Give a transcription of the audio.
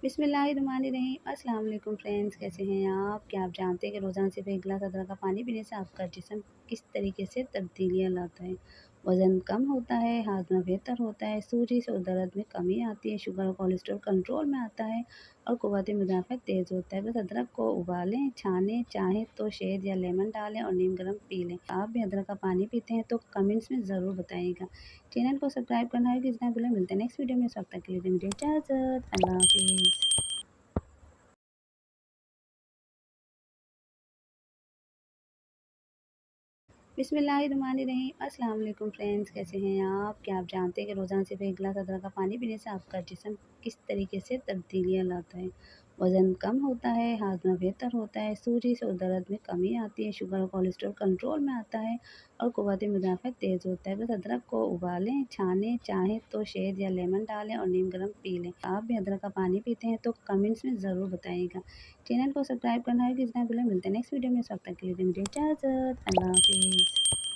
बिस्मिल्लाहिर्रहमानिर्रहीम। अस्सलाम वालेकुम फ्रेंड्स, कैसे हैं आप? क्या आप जानते हैं कि रोज़ाना सिर्फ एक गिलास अदरक का पानी पीने से आपका जिस्म किस तरीके से तब्दीलियाँ लाता है? वज़न कम होता है, हाज़मा बेहतर होता है, सोजिश और दर्द में कमी आती है, शुगर और कोलेस्ट्रॉल कंट्रोल में आता है और क़ुव्वत मुदाफ़अत तेज़ होता है। बस अदरक को उबालें, छानें, चाहें तो शहद या लेमन डालें और नीम गर्म पी लें। आप भी अदरक का पानी पीते हैं तो कमेंट्स में ज़रूर बताइएगा। चैनल को सब्सक्राइब करना है किसी ना भूलें। मिलते हैं नेक्स्ट वीडियो में। उस वक्त तक के लिए मुझे इजाज़त। अल्लाह हाफ़िज़। बिस्मिल्लाहिर्रहमानिर्रहीम। अस्सलाम वालेकुम फ्रेंड्स, कैसे हैं आप? क्या आप जानते हैं कि रोज़ाना सिर्फ एक गिलास अदरक का पानी पीने से आपका जिस्म किस तरीके से तब्दीलियाँ लाता है? वज़न कम होता है, हाज़मा बेहतर होता है, सोजिश और दर्द में कमी आती है, शुगर और कोलेस्ट्रॉल कंट्रोल में आता है और क़ुव्वत मुदाफ़अत तेज़ होता है। बस अदरक को उबालें, छानें, चाहें तो शहद या लेमन डालें और नीम गर्म पी लें। आप भी अदरक का पानी पीते हैं तो कमेंट्स में ज़रूर बताइएगा। चैनल को सब्सक्राइब करना है किसी ना भूलें। मिलते हैं नेक्स्ट वीडियो में। उस वक्त तक के लिए मुझे इजाज़त। अल्लाह हाफ़िज़।